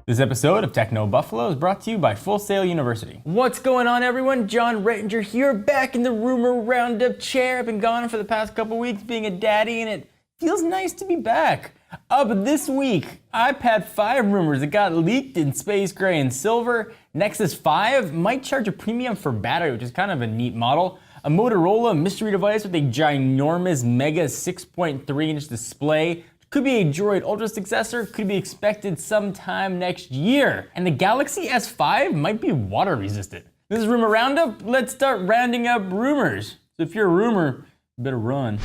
This episode of Techno Buffalo is brought to you by Full Sail University. What's going on, everyone? John Rettinger here, back in the rumor roundup chair. I've been gone for the past couple weeks being a daddy, and it feels nice to be back. Up this week, iPad 5 rumors that got leaked in space gray and silver. Nexus 5 might charge a premium for battery, which is kind of a neat model. A Motorola mystery device with a ginormous mega 6.3-inch display. Could be a Droid Ultra successor, could be expected sometime next year. And the Galaxy S5 might be water resistant. This is Rumor Roundup. Let's start rounding up rumors. So if you're a rumor, you better run.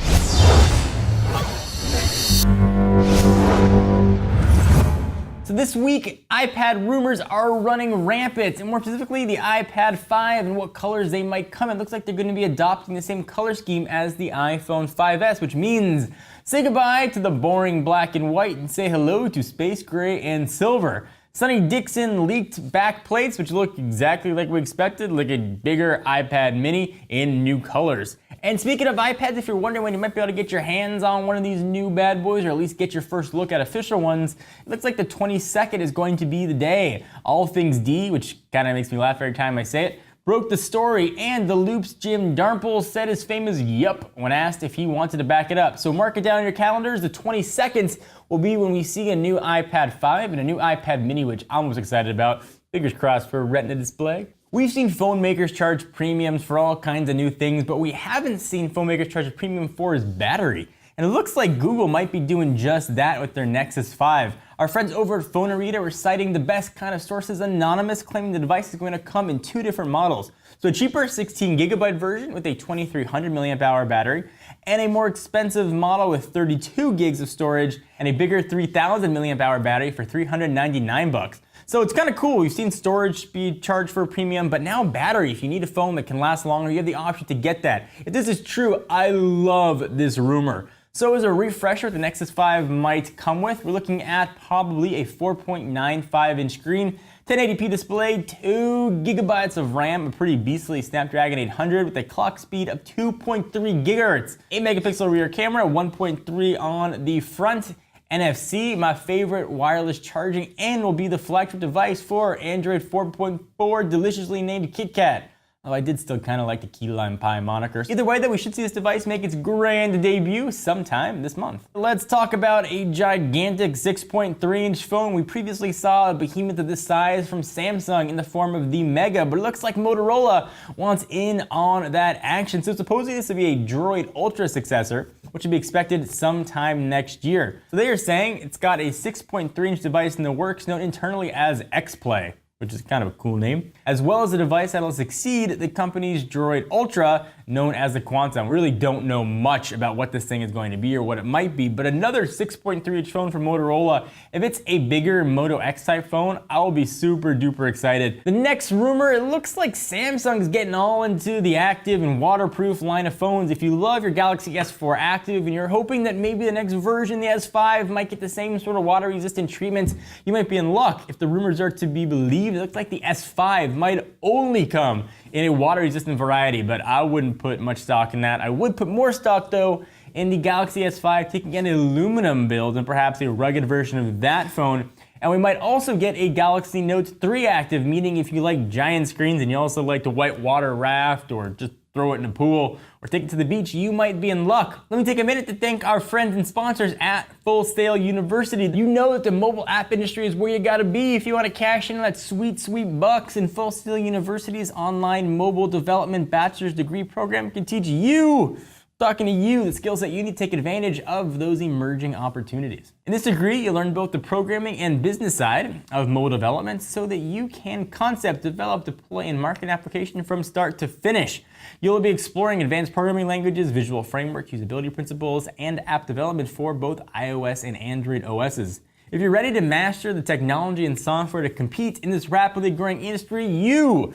So this week, iPad rumors are running rampant, and more specifically the iPad 5 and what colors they might come in. It looks like they're going to be adopting the same color scheme as the iPhone 5S, which means say goodbye to the boring black and white and say hello to space gray and silver. Sonny Dixon leaked back plates, which look exactly like we expected, like a bigger iPad mini in new colors. And speaking of iPads, if you're wondering when you might be able to get your hands on one of these new bad boys, or at least get your first look at official ones, it looks like the 22nd is going to be the day. All Things D, which kind of makes me laugh every time I say it, broke the story, and The Loop's Jim Darnell said his famous yup when asked if he wanted to back it up. So mark it down in your calendars. The 22nd will be when we see a new iPad 5 and a new iPad mini, which I'm most excited about. Fingers crossed for Retina display. We've seen phone makers charge premiums for all kinds of new things, but we haven't seen phone makers charge a premium for his battery. And it looks like Google might be doing just that with their Nexus 5. Our friends over at Phonorita were citing the best kind of sources anonymous, claiming the device is going to come in two different models. So a cheaper 16GB version with a 2300 mAh battery, and a more expensive model with 32 gigs of storage and a bigger 3000 mAh battery for $399. So it's kind of cool. We've seen storage be charged for a premium, but now battery. If you need a phone that can last longer, you have the option to get that. If this is true, I love this rumor. So as a refresher, the Nexus 5 might come with, we're looking at probably a 4.95-inch screen, 1080p display, 2GB of RAM, a pretty beastly Snapdragon 800 with a clock speed of 2.3 GHz, 8-megapixel rear camera, 1.3 on the front, NFC, my favorite wireless charging, and will be the flagship device for Android 4.4, deliciously named KitKat. Oh, I did still kind of like the key lime pie moniker. Either way, though, we should see this device make its grand debut sometime this month. Let's talk about a gigantic 6.3-inch phone. We previously saw a behemoth of this size from Samsung in the form of the Mega, but it looks like Motorola wants in on that action. So supposedly this would be a Droid Ultra successor, which would be expected sometime next year. So they are saying it's got a 6.3-inch device in the works known internally as X-Play, which is kind of a cool name, as well as a device that'll succeed the company's Droid Ultra, known as the Quantum. We really don't know much about what this thing is going to be or what it might be, but another 6.3-inch phone from Motorola. If it's a bigger Moto X type phone, I'll be super duper excited. The next rumor, it looks like Samsung's getting all into the active and waterproof line of phones. If you love your Galaxy S4 Active and you're hoping that maybe the next version, the S5, might get the same sort of water resistant treatment, you might be in luck. If the rumors are to be believed, it looks like the S5 might only come in a water-resistant variety, but I wouldn't put much stock in that. I would put more stock, though, in the Galaxy S5 taking an aluminum build and perhaps a rugged version of that phone. And we might also get a Galaxy Note 3 active, meaning if you like giant screens and you also like to white water raft or just throw it in a pool or take it to the beach, you might be in luck. Let me take a minute to thank our friends and sponsors at Full Sail University. You know that the mobile app industry is where you gotta be if you want to cash in that sweet, sweet bucks. And Full Sail University's online mobile development bachelor's degree program can teach you, talking to you, the skills that you need to take advantage of those emerging opportunities. In this degree, you learn both the programming and business side of mobile development so that you can concept, develop, deploy, and market an application from start to finish. You'll be exploring advanced programming languages, visual frameworks, usability principles, and app development for both iOS and Android OSs. If you're ready to master the technology and software to compete in this rapidly growing industry, you,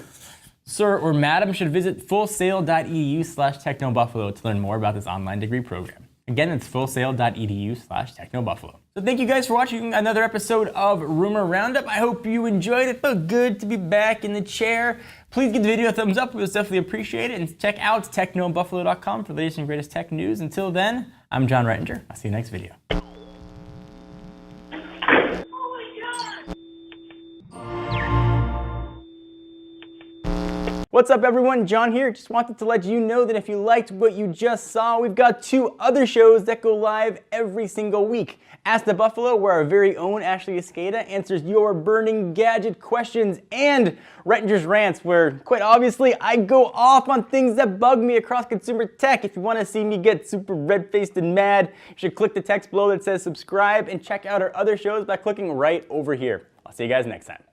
sir or madam, should visit fullsail.edu/technobuffalo to learn more about this online degree program. Again, it's fullsail.edu/technobuffalo. So thank you guys for watching another episode of Rumor Roundup. I hope you enjoyed it. It felt good to be back in the chair. Please give the video a thumbs up. We would definitely appreciate it. And check out technobuffalo.com for the latest and greatest tech news. Until then, I'm John Rettinger. I'll see you next video. What's up everyone, John here. Just wanted to let you know that if you liked what you just saw, we've got 2 other shows that go live every single week. Ask the Buffalo, where our very own Ashley Escada answers your burning gadget questions, and Rettinger's Rants, where, quite obviously, I go off on things that bug me across consumer tech. If you want to see me get super red-faced and mad, you should click the text below that says subscribe and check out our other shows by clicking right over here. I'll see you guys next time.